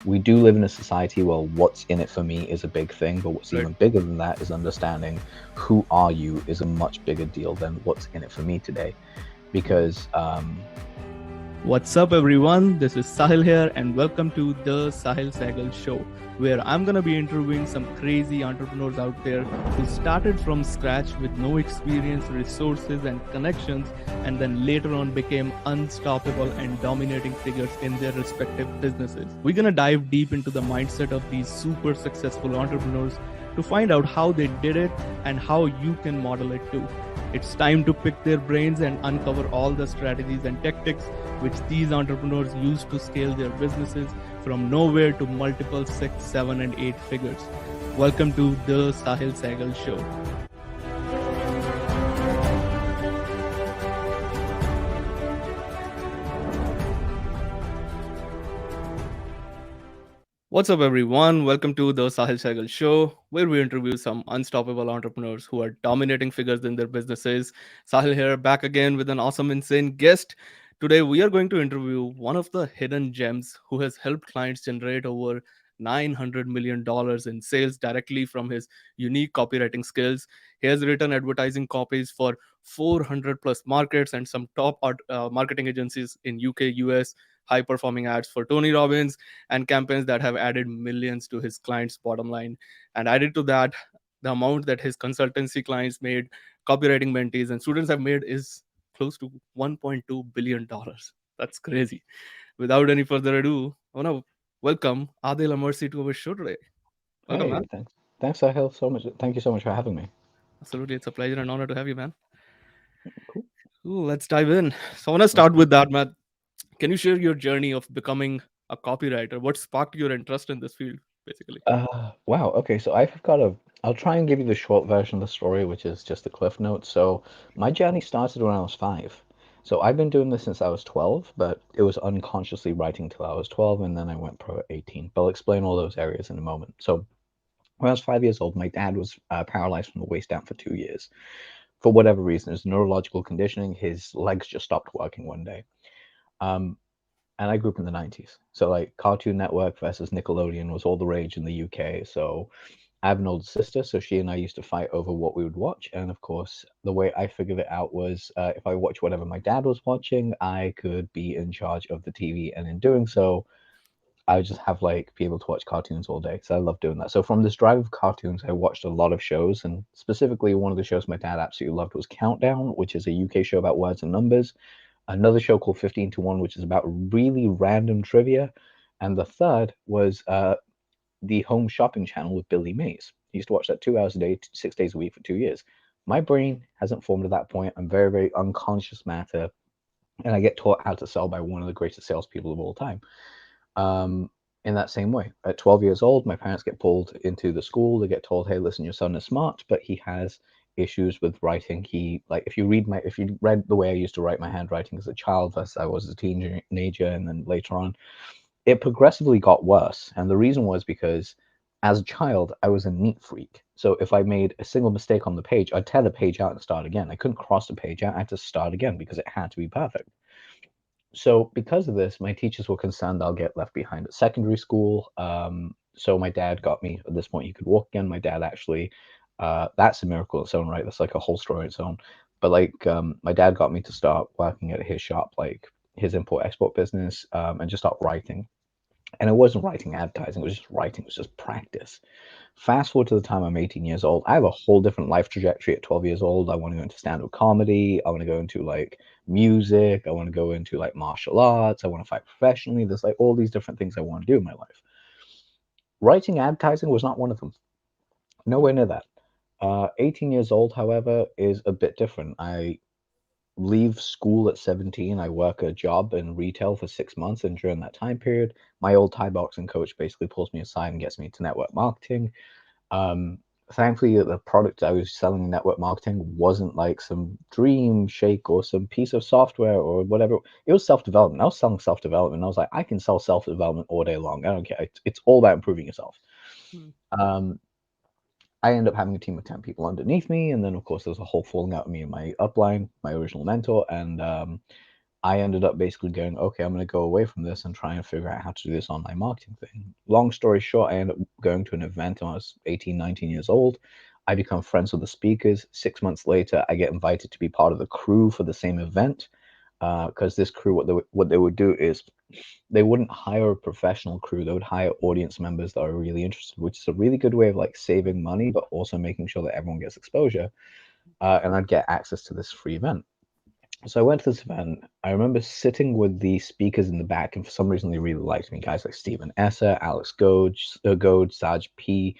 we do live in a society where what's in it for me is a big thing, but what's Right. even bigger than that is understanding who are you is a much bigger deal than what's in it for me today. Because What's up, everyone? This is Sahil here, and welcome to the Sehgal Show, where I'm gonna be interviewing some crazy entrepreneurs out there who started from scratch with no experience, resources, and connections, and then later on became unstoppable and dominating figures in their respective businesses. We're gonna dive deep into the mindset of these super successful entrepreneurs to find out how they did it and how you can model it too. It's time to pick their brains and uncover all the strategies and tactics which these entrepreneurs use to scale their businesses from nowhere to multiple 6, 7, and 8 figures. Welcome to the Sehgal Show. What's up, everyone? Welcome to the Sehgal Show, where we interview some unstoppable entrepreneurs who are dominating figures in their businesses. Sahil here, back again with an awesome, insane guest. Today, we are going to interview one of the hidden gems who has helped clients generate over $900 million in sales directly from his unique copywriting skills. He has written advertising copies for 400 plus markets and some top marketing agencies in UK, US, high performing ads for Tony Robbins and campaigns that have added millions to his clients' bottom line. And added to that, the amount that his consultancy clients made, copywriting mentees, and students have made is close to $1.2 billion. That's crazy. Without any further ado, I want to welcome Adil Amarsi to our show today. Welcome, man. hey, thanks, Sahil, so much. Thank you so much for having me. Absolutely. It's a pleasure and honor to have you, man. Cool. Ooh, let's dive in. So I want to Let's start do it. with that, Matt. Can you share your journey of becoming a copywriter? What sparked your interest in this field, basically? Wow. Okay, so I've got a. I'll try and give you the short version of the story, which is just the cliff notes. So my journey started when I was 5. So I've been doing this since I was 12, but it was unconsciously writing till I was 12, and then I went pro at 18. But I'll explain all those areas in a moment. So when I was 5 years old, my dad was paralyzed from the waist down for 2 years. For whatever reason, it's neurological conditioning. His legs just stopped working one day. Um, and I grew up in the 90s. So like Cartoon Network versus Nickelodeon was all the rage in the UK. So I have an older sister, so she and I used to fight over what we would watch. And of course, the way I figured it out was if I watched whatever my dad was watching, I could be in charge of the TV. And in doing so, I would just have like be able to watch cartoons all day. So I love doing that. So from this drive of cartoons, I watched a lot of shows. And specifically, one of the shows my dad absolutely loved was Countdown, which is a UK show about words and numbers, another show called 15 to 1, which is about really random trivia. And the third was the Home Shopping Channel with Billy Mays. I used to watch that 2 hours a day, 6 days a week for 2 years. My brain hasn't formed at that point. I'm very, very unconscious matter. And I get taught how to sell by one of the greatest salespeople of all time. Um, in that same way, at 12 years old, my parents get pulled into the school. They get told, "Hey, listen, your son is smart, but he has issues with writing. He like if you read the way I used to write my handwriting as a child versus I was as a teenager, and then later on, it progressively got worse. And the reason was because as a child, I was a neat freak. So if I made a single mistake on the page, I'd tear the page out and start again. I couldn't cross the page out. I had to start again because it had to be perfect. So because of this, my teachers were concerned I'll get left behind at secondary school. So my dad got me, at this point you could walk again. My dad actually, that's a miracle in its own right. That's like a whole story in its own. But like my dad got me to start working at his shop, like his import export business, and just start writing. And it wasn't writing advertising, it was just writing, it was just practice. Fast forward to the time I'm 18 years old, I have a whole different life trajectory at 12 years old. I want to go into stand-up comedy, I want to go into like music, I want to go into like martial arts, I want to fight professionally. There's like all these different things I want to do in my life. Writing advertising was not one of them. Nowhere near that. 18 years old, however, is a bit different. I leave school at 17. I work a job in retail for 6 months, and during that time period, my old Thai boxing coach basically pulls me aside and gets me into network marketing. Um, Thankfully, the product I was selling in network marketing wasn't like some dream shake or some piece of software or whatever. It was self-development. I was selling self-development. I was like, I can sell self-development all day long. I don't care. It's all about improving yourself. Hmm. Um, I ended up having a team of 10 people underneath me. And then, of course, there was a whole falling out of me and my upline, my original mentor. And I ended up basically going, okay, I'm going to go away from this and try and figure out how to do this online marketing thing. Long story short, I ended up going to an event when I was 18, 19 years old. I become friends with the speakers. 6 months later, I get invited to be part of the crew for the same event. Because this crew, what they would do is they wouldn't hire a professional crew. They would hire audience members that are really interested, which is a really good way of like saving money, but also making sure that everyone gets exposure. And I'd get access to this free event. So I went to this event. I remember sitting with the speakers in the back, and for some reason they really liked me. Guys like Stephen Esser, Alex Goad, Saj P,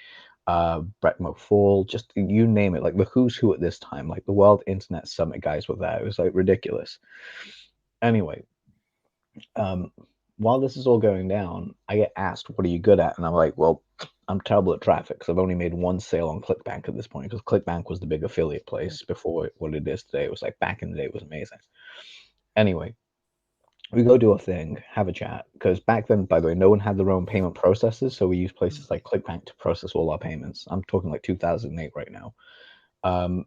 Brett McFall, just you name it, like the who's who at this time, like the World Internet Summit guys were there. It was like ridiculous. Anyway, um, while this is all going down, I get asked, "What are you good at?" And I'm like, "Well, I'm terrible at traffic because I've only made one sale on ClickBank at this point because ClickBank was the big affiliate place before what it is today. It was like back in the day, it was amazing." Anyway, we go do a thing, have a chat, because back then, by the way, no one had their own payment processors, so we used places like ClickBank to process all our payments. I'm talking like 2008 right now. Um,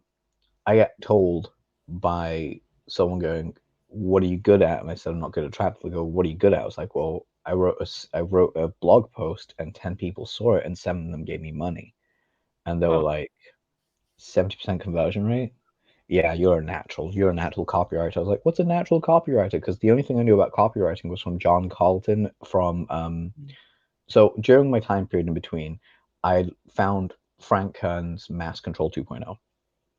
I get told by someone going, "What are you good at?" And I said, "I'm not good at traffic." They go, "What are you good at?" I was like, "Well, I wrote a blog post, and 10 people saw it, and 7 of them gave me money." And they were Wow. like, 70% conversion rate? Yeah, you're a natural. You're a natural copywriter. I was like, what's a natural copywriter? Because the only thing I knew about copywriting was from John Carlton from so during my time period in between, I found Frank Kern's Mass Control 2.0,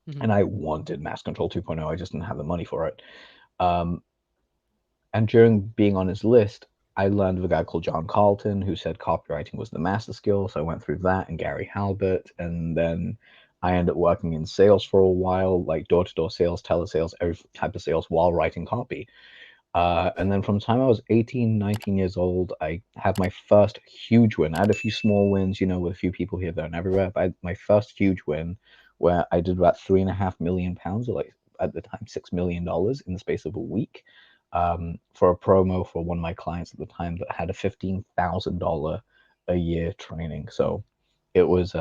Mhm. and I wanted Mass Control 2.0. I just didn't have the money for it. Um, and during being on his list, I learned of a guy called John Carlton who said copywriting was the master skill. So I went through that and Gary Halbert. And then I ended up working in sales for a while, like door to door sales, telesales, every type of sales while writing copy. And then from the time I was 18, 19 years old, I had my first huge win. I had a few small wins, with a few people here, there, and everywhere. But I had my first huge win where I did about £3.5 million, or like at the time, $6 million in the space of a week, for a promo for one of my clients at the time that had a $15,000 a year training. So it was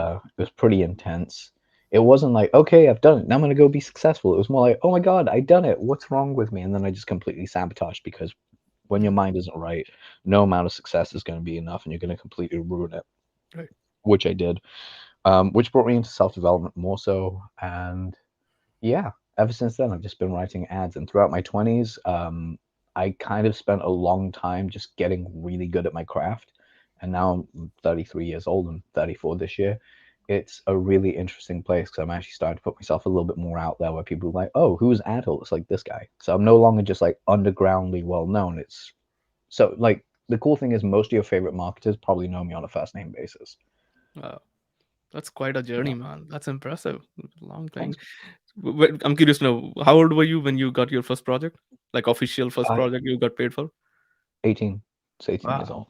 pretty intense. It wasn't like, okay, I've done it. Now I'm gonna go be successful. It was more like, oh my God, I done it. What's wrong with me? And then I just completely sabotaged because when your Mhm. mind isn't right, no amount of success is going to be enough, and you're going to completely ruin it, Right. which I did. Which brought me into self development more so, and yeah, ever since then I've just been writing ads. And throughout my 20s, I kind of spent a long time just getting really good at my craft. And now I'm 33 years old and 34 this year. It's a really interesting place because I'm actually starting to put myself a little bit more out there where people are like, oh, who's Adil? It's like this guy. So I'm no longer just like undergroundly well known. It's so like the cool thing is most of your favorite marketers probably know me on a first name basis. Wow. That's quite a Yeah. journey, man. That's impressive. Long thing. Thanks. I'm curious to know how old were you when you got your first project? Like official first Uh, project you got paid for? 18. It's 18 years Wow. old.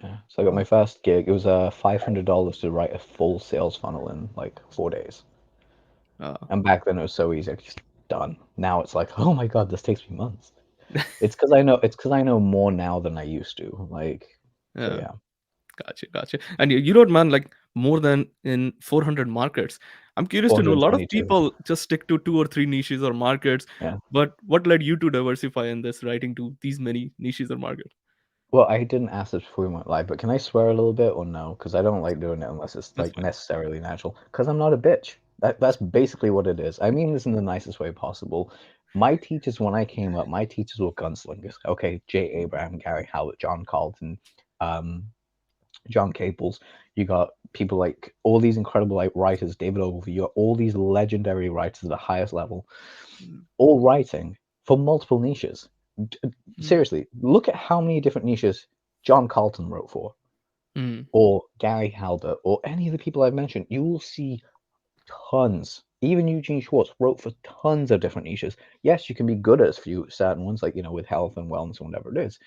Yeah. So I got my Wow. first gig. It was $500 to write a full sales funnel in like 4 days. Wow. And back then it was so easy. I could just done. Now it's like, oh my God, this takes me months. It's because I know more now than I used to. Like, so Yeah. yeah. Gotcha. Gotcha. And you wrote, man, like more than in 400 markets. I'm curious to know. A lot of 422. people just stick to two or three niches or markets. Yeah. But what led you to diversify in this, writing to these many niches or markets? Well, I didn't ask this before we went live, but can I swear a little bit or no? Because I don't like doing it unless it's That's like fine. necessarily natural. Because I'm not a bitch. That's basically what it is. I mean this in the nicest way possible. My teachers, when I came up, my teachers were gunslingers. Okay, Jay Abraham, Gary Howard, John Carlton, um, John Caples. You got people like all these incredible like writers, David Ogilvy. You got all these legendary writers at the highest level, Mm, all writing for multiple niches. mm, Seriously, look at how many different niches John Carlton wrote for, mm, or Gary Halbert, or any of the people I've mentioned. You will see tons. Even Eugene Schwartz wrote for tons of different niches. Yes, you can be good at a few certain ones, like with health and wellness and whatever it is.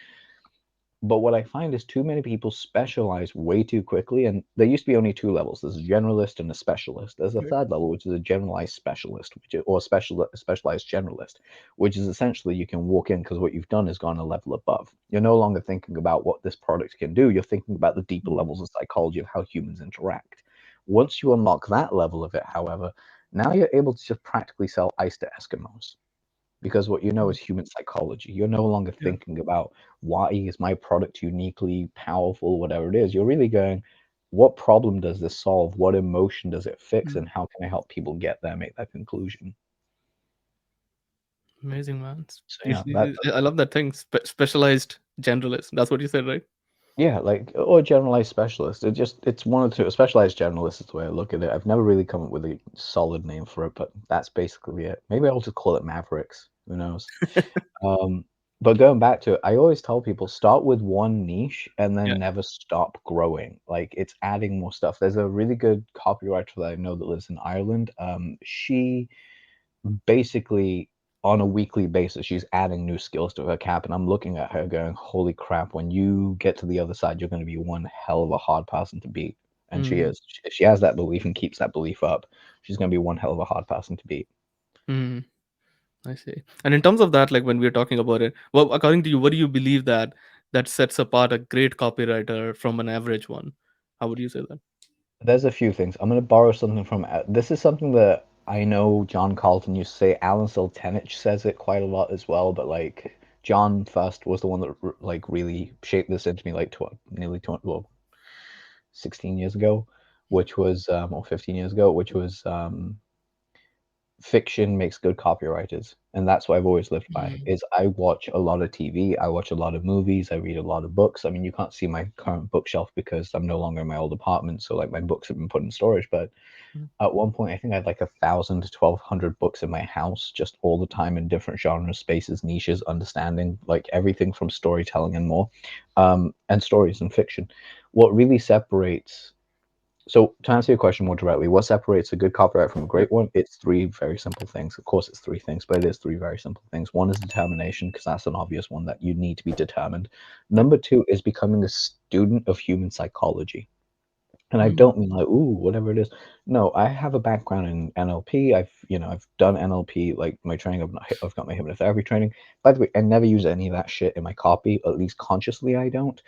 But what I find is too many people specialize way too quickly, and there used to be only two levels. There's a generalist and a specialist. There's a right. third level, which is a generalized specialist, or specialized generalist, which is essentially you can walk in because what you've done is gone a level above. You're no longer thinking about what this product can do. You're thinking about the deeper Mm, levels of psychology of how humans interact. Once you unlock that level of it, however, now you're able to just practically sell ice to Eskimos. because what you know Mm. is human psychology. You're no longer Yeah. thinking about why is my product uniquely powerful, whatever it is. You're really going, what problem does this solve? What emotion does it fix? Mm. And how can I help people get there, make that conclusion? Amazing, man. So yeah, I love that thing. Specialized generalist. That's what you said, right? yeah, like or generalized specialist. It's one of the two. A specialized generalist is the way I look at it. I've never really come up with a solid name for it, but that's basically it. Maybe I'll just call it Mavericks. Who knows? Um, but going back to it, I always tell people start with one niche and Yeah. then never stop growing. Like it's adding more stuff. There's a really good copywriter that I know that lives in Ireland. She basically on a weekly basis, she's adding new skills to her cap, and I'm looking at her going, "Holy crap! When you get to the other side, you're going to be one hell of a hard person to beat." And she Mm. is. If she has that belief and keeps that belief up, she's going to be one hell of a hard person to beat. Mm. I see. And in terms of that, like when we're talking about it, well, according to you, what do you believe that sets apart a great copywriter from an average one? How would you say that? There's a few things. I'm going to borrow something from. This is something that I know John Carlton used to say. Alan Soltenich says it quite a lot as well. But like John first was the one that like really shaped this into me like nearly 20, well, 16 years ago, which was or 15 years ago, which was fiction makes good copywriters, and that's what I've always lived by. Mm. Is I watch a lot of TV, I watch a lot of movies, I read a lot of books. I mean, you can't see my current bookshelf because I'm no longer in my old apartment, so like my books have been put in storage. But Mm. at one point, I think I had like 1,000 to 1,200 books in my house, just all the time in different genres, spaces, niches, understanding like everything from storytelling and more, and stories and fiction. What really separates so to answer your question more directly, what separates a good copyright from a Yeah. great one? It's three very simple things. Of course, it's three things, but it is three very simple things. One is determination, because that's an obvious one that you need to be determined. Yeah. Number two is becoming a student of human psychology. And I Mm. don't mean like, ooh, whatever it is. No, I have a background in NLP. I've done NLP, like my training. I've got my hypnotherapy training. By the way, I never use any of that shit in my copy, at least consciously I don't.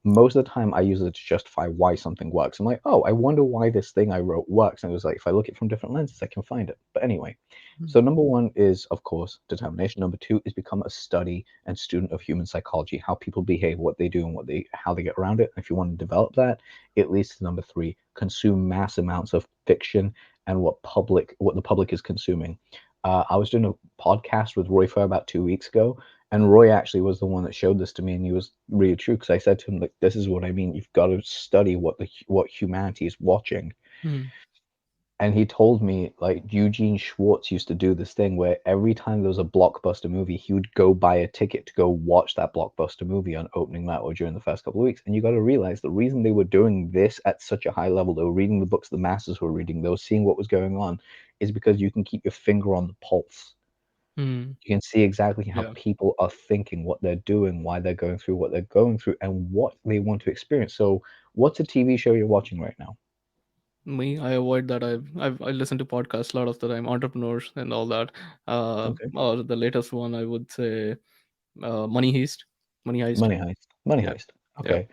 Most of the time I use it to justify why something works. I'm like, oh, I wonder why this thing I wrote works. And it was like, if I look at it from different lenses, I can find it. But anyway, Mm. so number one is, of course, determination. Number two is become a study and student of human psychology, how people behave, what they do, and how they get around it. And if you want to develop that, it leads to number three, consume mass amounts of fiction and what the public is consuming. I was doing a podcast with Roy Fair about 2 weeks ago, and Roy actually was the one that showed this to me, and he was really true because I said to him, like, this is what I mean. You've got to study what humanity is watching. Mm. And he told me like Eugene Schwartz used to do this thing where every time there was a blockbuster movie, he would go buy a ticket to go watch that blockbuster movie on opening night or during the first couple of weeks. And you got to realize the reason they were doing this at such a high level, they were reading the books the masses were reading, they were seeing what was going on, is because you can keep your finger on the pulse. Mm. You can see exactly how Yeah. people are thinking, what they're doing, why they're going through what they're going through, and what they want to experience. So, what's a TV show you're watching right now? Me, I avoid that. I listen to podcasts a lot of the time, entrepreneurs and all that. Okay. Or the latest one, I would say, Money Heist. Money Heist. Money Heist. Money Yeah. Heist. Yeah. Okay.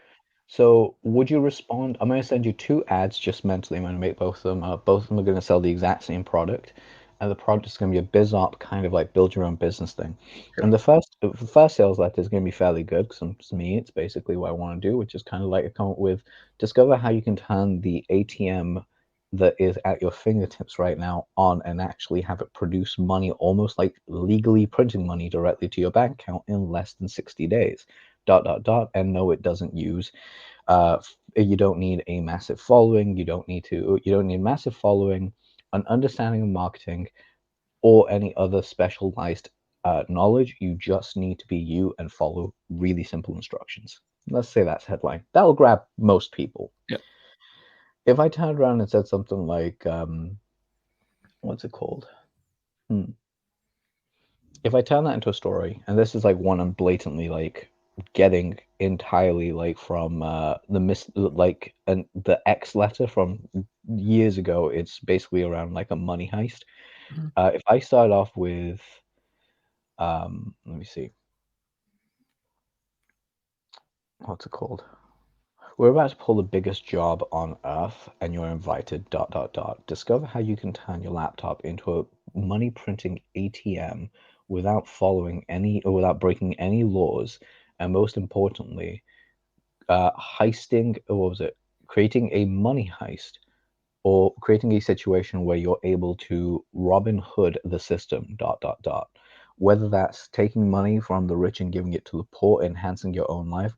So, would you respond? I'm going to send you two ads just mentally. I'm going to make both of them. Both of them are going to sell the exact same product, and the product is going to be a biz op kind of like build your own business thing. Yeah. And the first sales letter is going to be fairly good because to me, it's basically what I want to do, which is kind of like to come up with discover how you can turn the ATM that is at your fingertips right now on and actually have it produce money almost like legally printing money directly to your bank account in less than 60 days. Dot dot dot. And no, it doesn't use you don't need a massive following. You don't need massive following, an understanding of marketing, or any other specialized knowledge. You just need to be you and follow really simple instructions. Let's say that's headline. That'll grab most people. Yeah. If I turned around and said something like, what's it called? Hmm. If I turn that into a story, and this is like one I'm blatantly like getting entirely like from and the X letter from years ago, it's basically around like a money heist. Mhm. If I start off with let me see, what's it called? We're about to pull the biggest job on earth, and you're invited. Dot dot dot. Discover how you can turn your laptop into a money printing ATM without following any or without breaking any laws, and most importantly, heisting, or what was it? Creating a money heist or creating a situation where you're able to Robin Hood the system, dot, dot, dot. Whether that's taking money from the rich and giving it to the poor, enhancing your own life,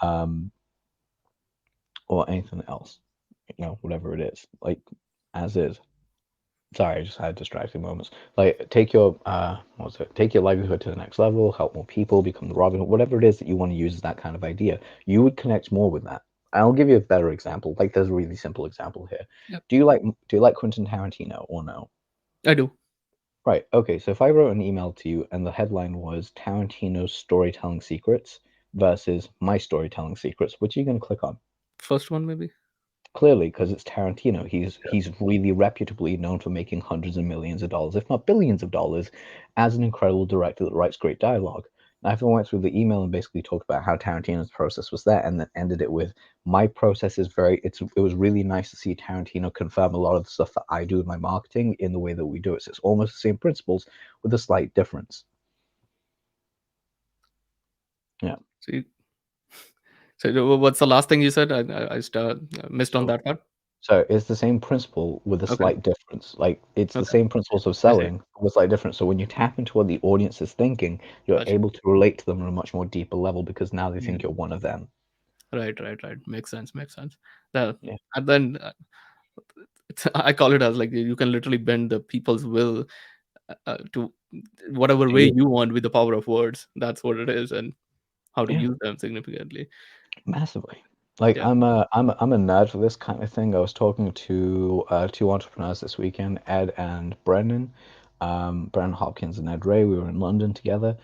um, or anything else, whatever it is, like as is. Sorry, I just had distracting moments. Like take your what was it? Take your livelihood to the next level, help more people, become the Robin Hood, whatever it is that you want to use as that kind of idea. You would connect more with that. I'll give you a better example. Like there's a really simple example here. Yep. Do you like Quentin Tarantino or no? I do. Right. Okay. So if I wrote an email to you and the headline was Tarantino's storytelling secrets versus my storytelling secrets, which are you going to click on? First one, maybe. Clearly, because it's Tarantino. He's Yeah. he's really reputably known for making hundreds of millions of dollars, if not billions of dollars, as an incredible director that writes great dialogue. Now, if I went through the email and basically talked about how Tarantino's process was there, and then ended it with my process is it was really nice to see Tarantino confirm a lot of the stuff that I do in my marketing in the way that we do it. So it's almost the same principles with a slight difference. Yeah. So, what's the last thing you said? Missed on So that part. So it's the same principle with a Okay. slight difference. Like it's the Okay. same principles of I see. selling with slight difference. So when you tap into what the audience is thinking, you're Gotcha. able to relate to them on a much more deeper level because now they Yeah. think you're one of them. Right. Right. Right. Makes sense. Makes sense. That Yeah. and then I call it as like you can literally bend the people's will to whatever To way you. you want with the power of words. That's what it is, and how to Yeah. use them significantly. Massively. Like Yeah. I'm a nerd for this kind of thing. I was talking to two entrepreneurs this weekend, Ed and Brendan, Brendan Hopkins and Ed Ray. We were in London together,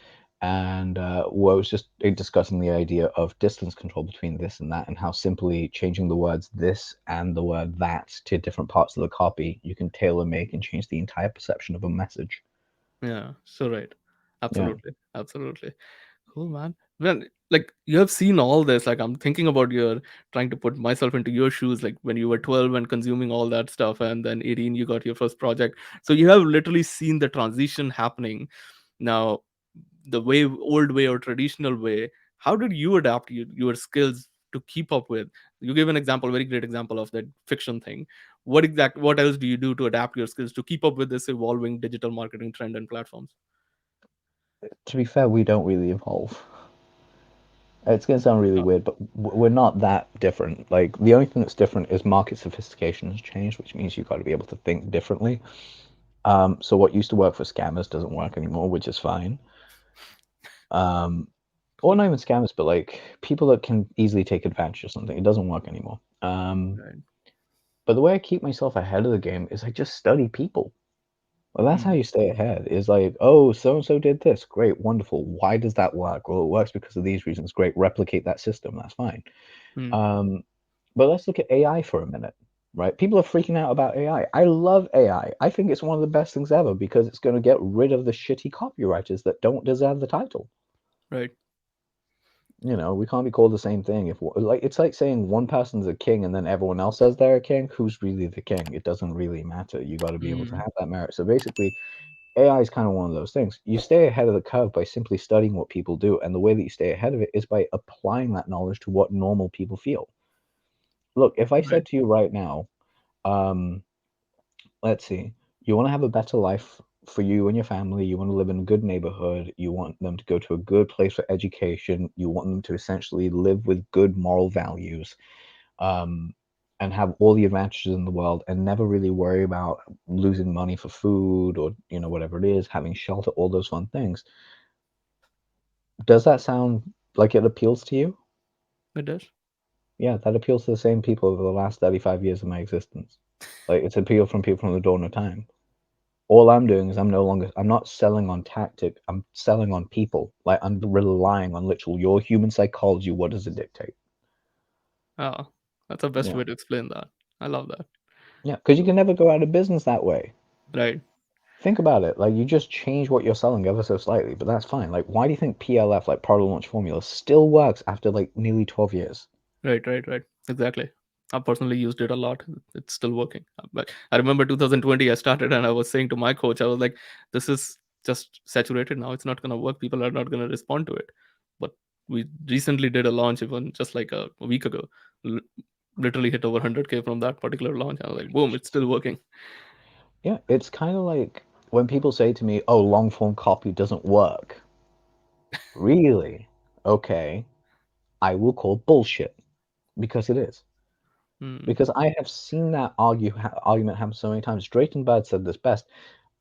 and we was just discussing the idea of distance control between this and that, and how simply changing the words this and the word that to different parts of the copy, you can tailor make and change the entire perception of a message. Yeah. So right. Yeah. Absolutely. Absolutely. Cool, man. Well, like you have seen all this. Like I'm thinking about your trying to put myself into your shoes. Like when you were 12 and consuming all that stuff, and then 18 you got your first project. So you have literally seen the transition happening. Now, the old way or traditional way. How did you adapt your skills to keep up with? You gave an example, very great example of that fiction thing. What else do you do to adapt your skills to keep up with this evolving digital marketing trend and platforms? To be fair, we don't really evolve. It's going to sound really Uh, weird, but we're not that different. Like, the only thing that's different is market sophistication has changed, which means you've got to be able to think differently. So what used to work for scammers doesn't work anymore, which is fine. Um, or cool. not even scammers, but like people that can easily take advantage of something. It doesn't work anymore. Right. But the way I keep myself ahead of the game is I just study people. Well, that's how Mm, you stay ahead. Is like, oh, so and so did this. Great, wonderful. Why does that work? Well, it works because of these reasons. Great, replicate that system. That's fine. mm, Um, but let's look at AI for a minute, right? People are freaking out about AI. I love AI. I think it's one of the best things ever because it's going to get rid of the shitty copywriters that don't deserve the title. right. We can't be called the same thing. If like it's like saying one person's a king and then everyone else says they're a king. Who's really the king? It doesn't really matter. You got to be able to Mm, have that merit. So basically, AI is kind of one of those things. You stay ahead of the curve by simply studying what people do, and the way that you stay ahead of it is by applying that knowledge to what normal people feel. Look, if I right. said to you right now, um, let's see, you want to have a better life for you and your family, you want to live in a good neighborhood, you want them to go to a good place for education, you want them to essentially live with good moral values, um, and have all the advantages in the world and never really worry about losing money for food or whatever it is, having shelter, all those fun things. Does that sound like it appeals to you? It does. Yeah, that appeals to the same people over the last 35 years of my existence. Like it's appealed from people from the dawn of time. All I'm doing is I'm not selling on tactic, I'm selling on people. Like I'm relying on literal your human psychology. What does it dictate? Ah, that's the best Yeah. way to explain that. I love that. Yeah, because you Cool. can never go out of business that way. Right. Think about it. Like you just change what you're selling ever so slightly, but that's fine. Like why do you think PLF, like product launch formula, still works after like nearly 12 years? Right. Right. Right. Exactly. I personally used it a lot. It's still working. But I remember 2020, I started and I was saying to my coach, I was like, this is just saturated now. It's not going to work. People are not going to respond to it. But we recently did a launch even just like a week ago. L- Literally hit over 100K from that particular launch. I was like, boom, it's still working. Yeah, it's kind of like when people say to me, "Oh, long form copy doesn't work." Really? Okay, I will call bullshit because it is. Hmm. Because I have seen that argument happen so many times. Drayton Bird said this best.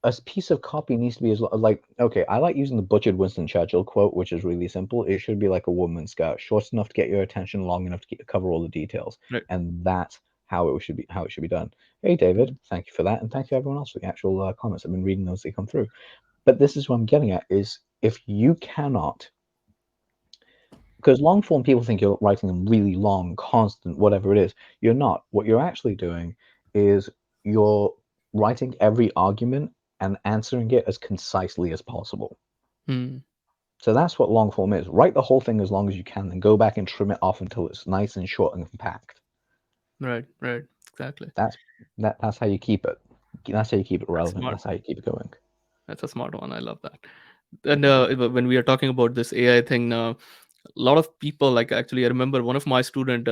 A piece of copy needs to be as like, okay, I like using the butchered Winston Churchill quote, which is really simple. It should be like a woman's skirt, short enough to get your attention, long enough to cover all the details, Right. and that's how it should be done. Hey, David, thank you for that, and thank you everyone else for the actual comments. I've been reading those as they come through. But this is what I'm getting at: is if you cannot, because long form people think you're writing them really long, constant, whatever it is. You're not. What you're actually doing is you're writing every argument and answering it as concisely as possible. Hmm. So that's what long form is. Write the whole thing as long as you can, then go back and trim it off until it's nice and short and compact. Right. Right. Exactly. That's that's how you keep it. That's how you keep it That's relevant. smart. That's how you keep it going. That's a smart one. I love that. And when we are talking about this AI thing now, a lot of people, like, actually, I remember one of my student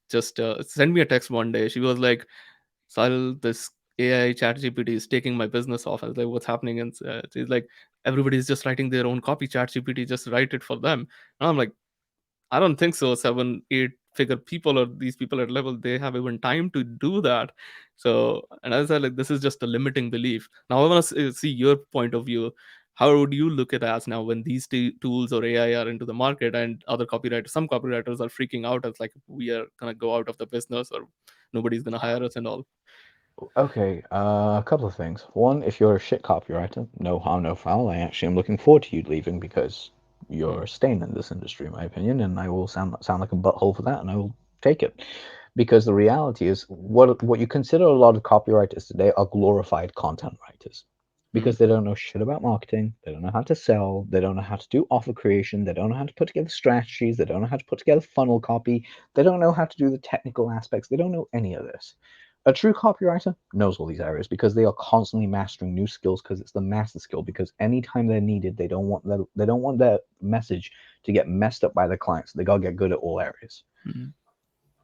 just sent me a text one day. She was like, Sahil, this AI chat GPT is taking my business off. I was like, what's happening? And she's like, everybody's just writing their own copy. Chat GPT just write it for them. And I'm like, I don't think so. 7, 8 figure people, or these people at level, they have even time to do that. So, and I said, like, this is just a limiting belief. Now, I want to see your point of view. How would you look at it as now when these tools or AI are into the market, and other copywriters, some copywriters are freaking out as like, we are gonna go out of the business, or nobody's gonna hire us and all. Okay, a couple of things. One, if you're a shit copywriter, no harm, no foul. I actually am looking forward to you leaving because Hmm. you're staying in this industry, in my opinion, and I will sound like a butthole for that, and I will take it. Because the reality is, what you consider a lot of copywriters today are glorified content writers, Hmm. because they don't know shit about marketing, they don't know how to sell, they don't know how to do offer creation, they don't know how to put together strategies, they don't know how to put together funnel copy, they don't know how to do the technical aspects, they don't know any of this. A true copywriter knows all these areas because they are constantly mastering new skills because it's the master skill. Because anytime they're needed, they don't want their message to get messed up by their clients. They gotta get good at all areas. Hmm.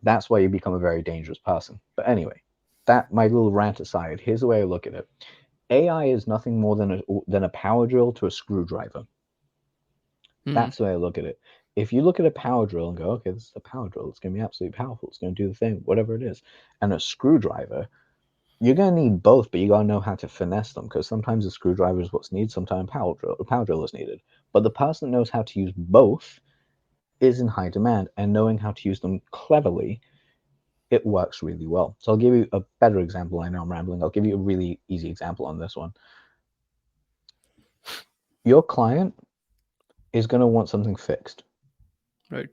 That's why you become a very dangerous person. But anyway, that my little rant aside, here's the way I look at it. AI is nothing more than a power drill to a screwdriver. Hmm. That's the way I look at it. If you look at a power drill and go, okay, this is a power drill, it's going to be absolutely powerful, it's going to do the thing, whatever it is, and a screwdriver, you're going to need both, but you got to know how to finesse them because sometimes a screwdriver is what's needed, sometimes a power drill is needed. But the person that knows how to use both is in high demand, and knowing how to use them cleverly, it works really well. So I'll give you a better example. I know I'm rambling. I'll give you a really easy example on this one. Your client is going to want something fixed. Right.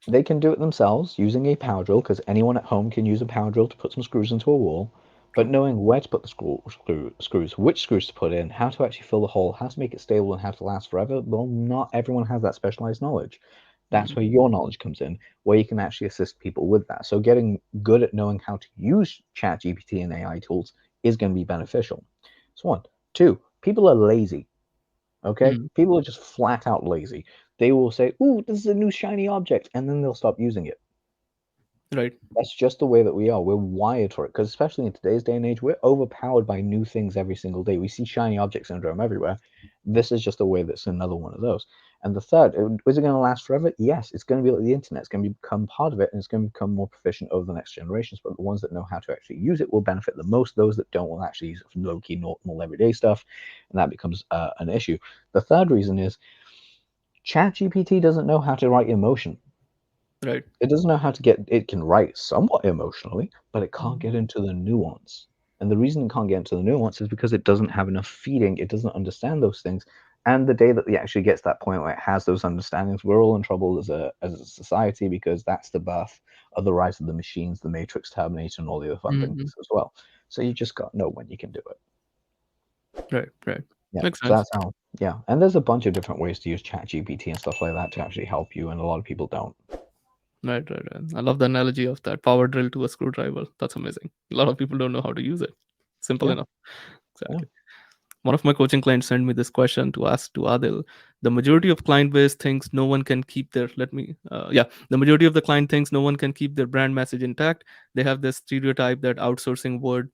They can do it themselves using a power drill because anyone at home can use a power drill to put some screws into a wall. But True. knowing where to put the screws, which screws to put in, how to actually fill the hole, how to make it stable and how to last forever, well, not everyone has that specialized knowledge. That's where Hmm. your knowledge comes in, where you can actually assist people with that. So getting good at knowing how to use ChatGPT and AI tools is going to be beneficial. That's one. Two, people are lazy. Okay? Hmm. People are just flat out lazy. They will say, "Ooh, this is a new shiny object," and then they'll stop using it. Right. That's just the way that we are. We're wired for it because, especially in today's day and age, we're overpowered by new things every single day. We see shiny object syndrome everywhere. This is just a way that's another one of those. And the third, is it going to last forever? Yes, it's going to be like the internet. It's going to become part of it and it's going to become more proficient over the next generations. But the ones that know how to actually use it will benefit the most. Those that don't will actually use it for low key, normal, everyday stuff. And that becomes an issue. The third reason is ChatGPT doesn't know how to write emotion. Right. It doesn't know how to get it can write somewhat emotionally, but it can't Mhm. get into the nuance. And the reason it can't get into the nuance is because it doesn't have enough feeding. It doesn't understand those things. And the day that it actually gets to that point where it has those understandings, we're all in trouble as a society because that's the birth of the rise of the machines, the Matrix, Terminator, and all the other fun things Mhm. as well. So you just got to know when you can do it. Right. Right. Yeah. Makes So sense. that's how. Yeah. And there's a bunch of different ways to use ChatGPT and stuff like that to actually help you, and a lot of people don't. Right. Right. Right. I love the analogy of that power drill to a screwdriver. That's amazing. A lot of people don't know how to use it. Simple Yeah. enough. Yeah. Exactly. One of my coaching clients sent me this question to ask to Adil. The majority of client base thinks no one can keep their the majority of the client thinks no one can keep their brand message intact. They have this stereotype that outsourcing word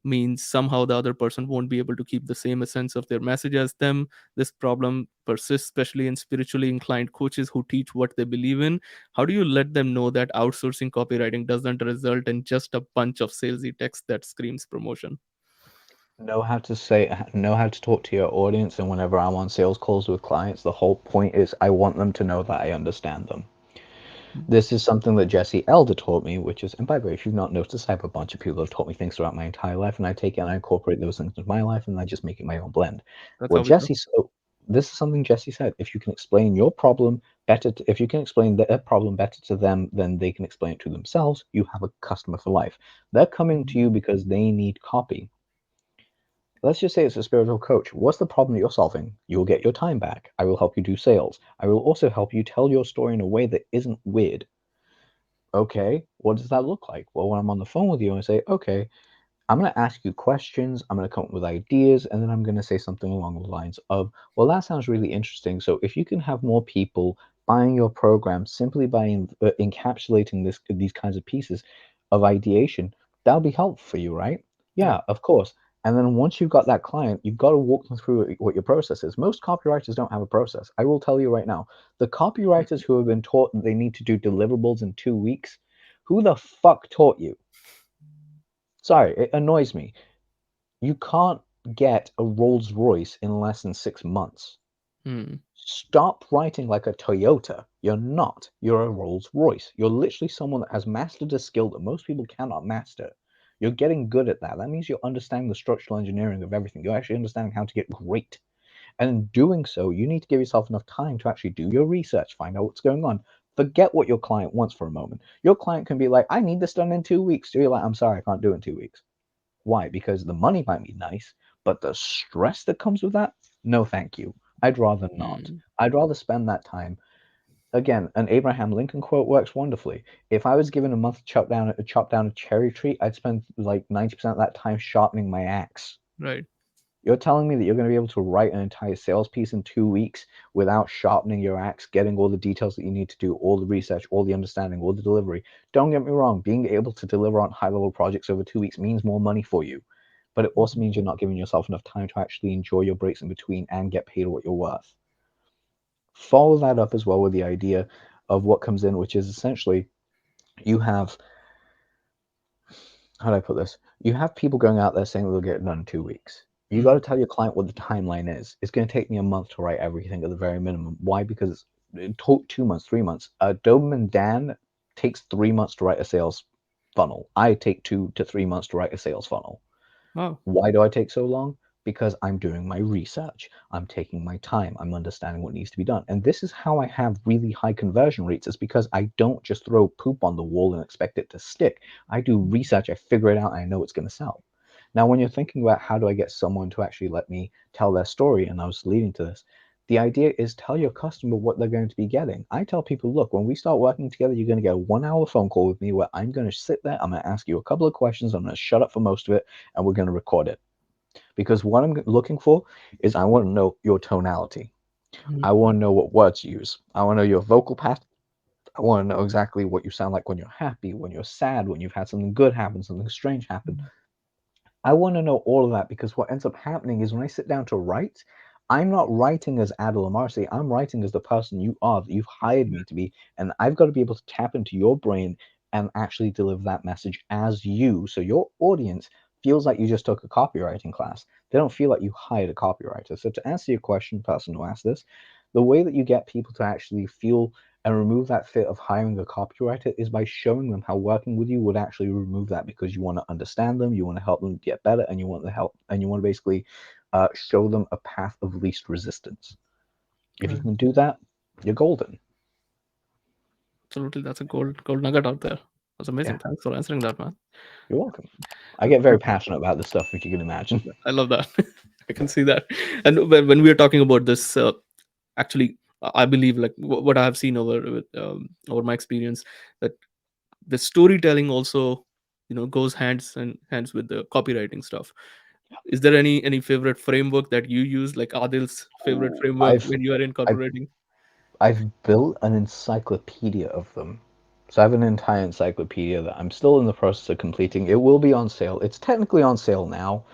means somehow the other person won't be able to keep the same essence of their message as them. This problem persists, especially in spiritually inclined coaches who teach what they believe in. How do you let them know that outsourcing copywriting doesn't result in just a bunch of salesy text that screams promotion? Know how to talk to your audience, and whenever I'm on sales calls with clients, the whole point is I want them to know that I understand them. Mm. This is something that Jesse Elder taught me, which is, and by the way, if you've not noticed, I have a bunch of people that have taught me things throughout my entire life, and I take it and I incorporate those things into my life, and I just make it my own blend. That's What how we do. Jesse, so this is something Jesse said. If you can explain your problem better, if you can explain their problem better to them than they can explain it to themselves, you have a customer for life. They're coming to you because they need copy. Let's just say it's a spiritual coach. What's the problem that you're solving? You'll get your time back. I will help you do sales. I will also help you tell your story in a way that isn't weird. Okay, what does that look like? Well, when I'm on the phone with you, I say, okay, I'm going to ask you questions, I'm going to come up with ideas, and then I'm going to say something along the lines of, well, that sounds really interesting. So if you can have more people buying your program simply by encapsulating these kinds of pieces of ideation, that'll be helpful for you, right? Right. Yeah, of course. And then once you've got that client, you've got to walk them through what your process is. Most copywriters don't have a process. I will tell you right now, the copywriters who have been taught that they need to do deliverables in 2 weeks, who the fuck taught you? Sorry, it annoys me. You can't get a Rolls Royce in less than 6 months. Hmm. Stop writing like a Toyota. You're not. You're a Rolls Royce. You're literally someone that has mastered a skill that most people cannot master. You're getting good at that. That means you're understanding the structural engineering of everything. You're actually understanding how to get great. And in doing so, you need to give yourself enough time to actually do your research, find out what's going on. Forget what your client wants for a moment. Your client can be like, I need this done in 2 weeks. So you're like, I'm sorry, I can't do it in 2 weeks. Why? Because the money might be nice, but the stress that comes with that, no, thank you. I'd rather not. Hmm. I'd rather spend that time. Again, an Abraham Lincoln quote works wonderfully. If I was given a month to chop down a cherry tree, I'd spend like 90% of that time sharpening my axe. Right. You're telling me that you're going to be able to write an entire sales piece in 2 weeks without sharpening your axe, getting all the details that you need to do, all the research, all the understanding, all the delivery. Don't get me wrong, being able to deliver on high level projects over 2 weeks means more money for you, but it also Mhm. means you're not giving yourself enough time to actually enjoy your breaks in between and get paid what you're worth. Follow that up as well with the idea of what comes in, which is essentially you have, how do I put this? You have people going out there saying they'll get it done in 2 weeks. You got Hmm. to tell your client what the timeline is. It's going to take me a month to write everything at the very minimum. Why? Because it took 2 months, 3 months. Doberman Dan takes 3 months to write a sales funnel. I take 2 to 3 months to write a sales funnel. Wow. Why do I take so long? Because I'm doing my research. I'm taking my time. I'm understanding what needs to be done. And this is how I have really high conversion rates, is because I don't just throw poop on the wall and expect it to stick. I do research, I figure it out, and I know it's going to sell. Now, when you're thinking about how do I get someone to actually let me tell their story, and I was leading to this, the idea is tell your customer what they're going to be getting. I tell people, look, when we start working together, you're going to get a 1 hour phone call with me where I'm going to sit there, I'm going to ask you a couple of questions, I'm going to shut up for most of it, and we're going to record it. Because what I'm looking for is I want to know your tonality. Mhm. I want to know what words you use. I want to know your vocal pattern. I want to know exactly what you sound like when you're happy, when you're sad, when you've had something good happen, something strange happen. I want to know all of that because what ends up happening is when I sit down to write, I'm not writing as Adil Amarsi. I'm writing as the person you are, that you've hired me to be. And I've got to be able to tap into your brain and actually deliver that message as you. So your audience feels like you just took a copywriting class. They don't feel like you hired a copywriter. So to answer your question, person who asked this, the way that you get people to actually feel and remove that fear of hiring a copywriter is by showing them how working with you would actually remove that, because you want to understand them, you want to help them get better, and you want to help, and you want to basically show them a path of least resistance. If you Right. can do that, you're golden. Absolutely. That's a gold nugget out there. That's Yeah, amazing. Thanks for answering that, man. you're welcome. I get very passionate about this stuff, if you can imagine. I love that. I can see that. And when we are talking about this, actually, I believe like what I have seen over my experience, that the storytelling also, goes hands and hands with the copywriting stuff. Is there any favorite framework that you use, like Adil's favorite Ooh, framework I've when you are in I've copywriting? I've built an encyclopedia of them. So I have an entire encyclopedia that I'm still in the process of completing. It will be on sale. It's technically on sale now,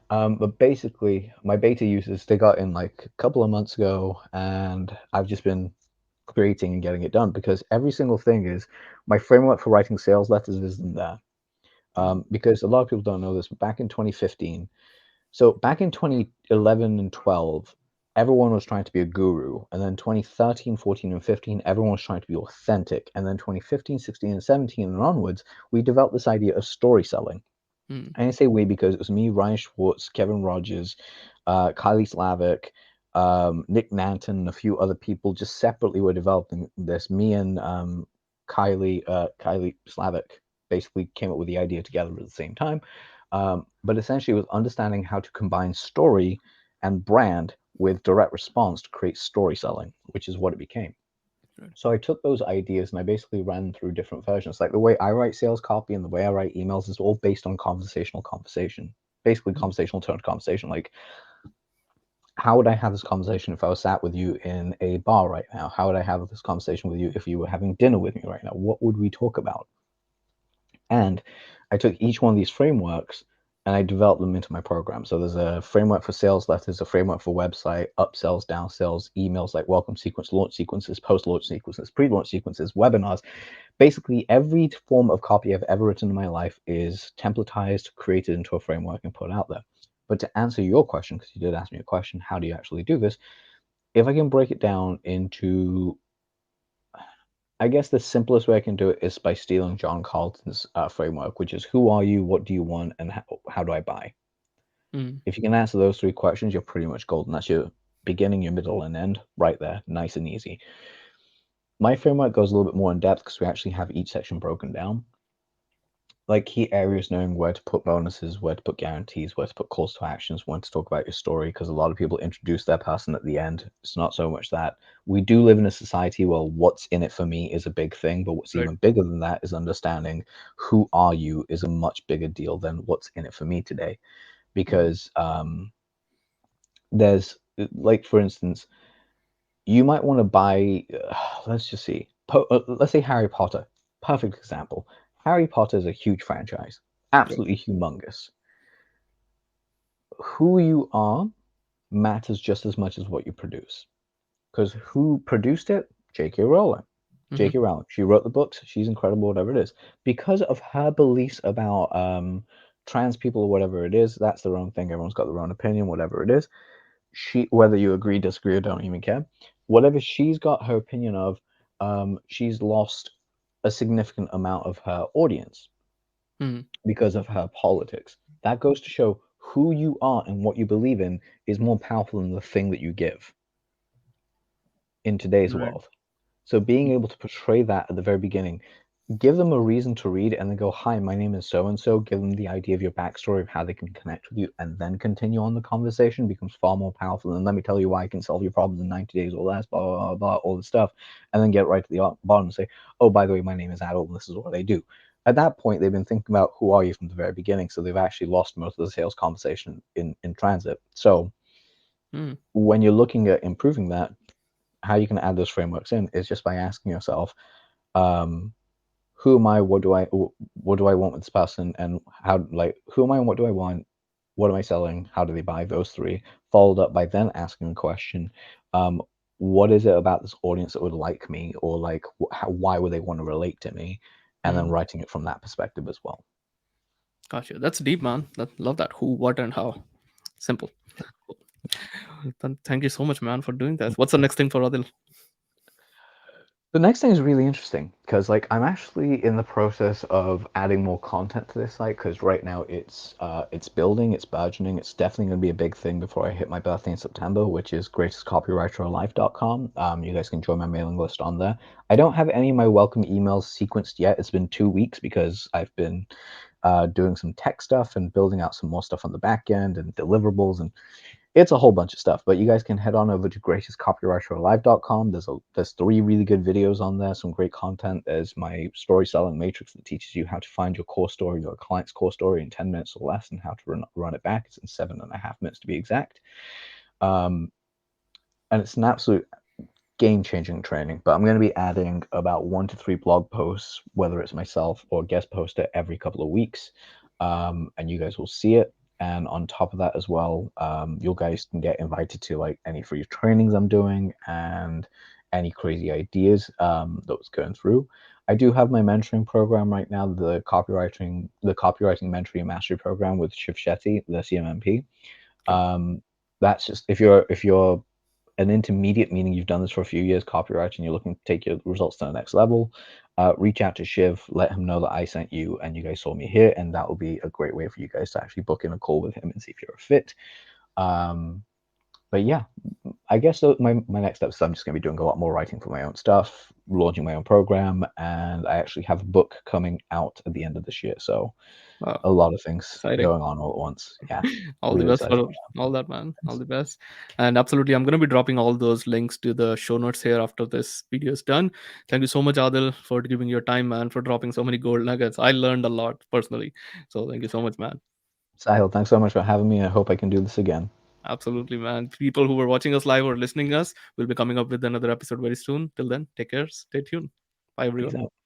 but basically my beta users they got in like a couple of months ago, and I've just been creating and getting it done because every single thing is my framework for writing sales letters isn't there. Mm, Because a lot of people don't know this, but back in 2015, so back in 2011 and 12, everyone was trying to be a guru. And then 2013, 14, and 15, everyone was trying to be authentic. And then 2015, 16, and 17 and onwards, we developed this idea of story selling. mm, And I say we because it was me, Ryan Schwartz, Kevin Rogers, Kylie Slavic, Nick Nanton, and a few other people just separately were developing this. Me and Kylie Slavic basically came up with the idea together at the same time. But essentially, it was understanding how to combine story and brand with direct response to create story selling, which is what it became. right. So I took those ideas and I basically ran through different versions. Like the way I write sales copy and the way I write emails is all based on conversational conversation. Basically Mm, conversational tone conversation. Like how would I have this conversation if I was sat with you in a bar right now? How would I have this conversation with you if you were having dinner with me right now? What would we talk about? And I took each one of these frameworks and I developed them into my program. So there's a framework for sales letters, a framework for website, upsells, downsells, emails like welcome sequence, launch sequences, post launch sequences, pre launch sequences, webinars. Basically, every form of copy I've ever written in my life is templatized, created into a framework, and put out there. But to answer your question, because you did ask me a question, how do you actually do this? If I can break it down into I guess the simplest way I can do it is by stealing John Carlton's framework, which is who are you, what do you want, and how do I buy? mm, If you can answer those three questions, you're pretty much golden. That's your beginning, your middle, and end right there, nice and easy. My framework goes a little bit more in depth because we actually have each section broken down. Like key areas, knowing where to put bonuses, where to put guarantees, where to put calls to actions, when to talk about your story, because a lot of people introduce their person at the end. It's not so much that. We do live in a society where what's in it for me is a big thing, but what's right. even bigger than that is understanding who are you is a much bigger deal than what's in it for me today. Mm, Because there's like for instance, you might want to buy let's just see, let's say Harry Potter, perfect example. Harry Potter is a huge franchise, right. absolutely humongous. Who you are matters just as much as what you produce. Because who produced it? J.K. Rowling. Mm-hmm. J.K. Rowling. She wrote the books. She's incredible, whatever it is. Because of her beliefs about trans people or whatever it is, that's their own thing. Everyone's got their own opinion, whatever it is. She, whether you agree, disagree, or don't even care, whatever she's got her opinion of, she's lost a significant amount of her audience Mm, because of her politics. That goes to show who you are and what you believe in is more powerful than the thing that you give in today's right. world. So being able to portray that at the very beginning, give them a reason to read and then go, hi, my name is so and so, give them the idea of your backstory of how they can connect with you and then continue on the conversation becomes far more powerful than let me tell you why I can solve your problems in 90 days or less, blah, blah, blah, blah, all this stuff. And then get right to the bottom and say, oh, by the way, my name is Adil and this is what I do. At that point, they've been thinking about who are you from the very beginning. So they've actually lost most of the sales conversation in transit. So Mm, when you're looking at improving that, how you can add those frameworks in is just by asking yourself, um, who am I? What do I want with this person? And how like who am I and what do I want? What am I selling? How do they buy? Those three, followed up by then asking the question, um, what is it about this audience that would like me, or like why would they want to relate to me? And then mm. writing it from that perspective as well. Gotcha. That's deep, man. Love that. Who, what, and how. Simple. Cool. Thank you so much, man, for doing that. What's the next thing for Adil? The next thing is really interesting because like I'm actually in the process of adding more content to this site because right now it's building, it's burgeoning, it's definitely going to be a big thing before I hit my birthday in September, which is greatestcopywriteralive.com. You guys can join my mailing list on there. I don't have any of my welcome emails sequenced yet. It's been 2 weeks because I've been doing some tech stuff and building out some more stuff on the back end and deliverables and it's a whole bunch of stuff, but you guys can head on over to greatestcopywriteralive.com. There's 3 really good videos on there, some great content. There's my story selling matrix that teaches you how to find your core story, your client's core story in 10 minutes or less, and how to run it back. It's in 7.5 minutes to be exact. Um, and it's an absolute game-changing training, but I'm going to be adding about 1 to 3 blog posts, whether it's myself or guest poster, every couple of weeks, and you guys will see it. And on top of that as well, you guys can get invited to like any free trainings I'm doing and any crazy ideas that was going through. I do have my mentoring program right now, the copywriting mentoring mastery program with Shiv Shetty, the CMMP. Okay. That's just if you're an intermediate, meaning you've done this for a few years, copywriting, and you're looking to take your results to the next level, reach out to Shiv, let him know that I sent you and you guys saw me here, and that will be a great way for you guys to actually book in a call with him and see if you're a fit. Um, but yeah, I guess my next steps, I'm just going to be doing a lot more writing for my own stuff, launching my own program, and I actually have a book coming out at the end of this year. So Wow, a lot of things exciting. going on all at once. Yeah, All the really best excited for right all that, man. now. All the best. And absolutely, I'm going to be dropping all those links to the show notes here after this video is done. Thank you so much, Adil, for giving your time, man, for dropping so many gold nuggets. I learned a lot personally. So thank you so much, man. Sahil, thanks so much for having me. I hope I can do this again. Absolutely, man. People who were watching us live or listening us will be coming up with another episode very soon. Till then, take care. Stay tuned. Bye, Peace everyone. out.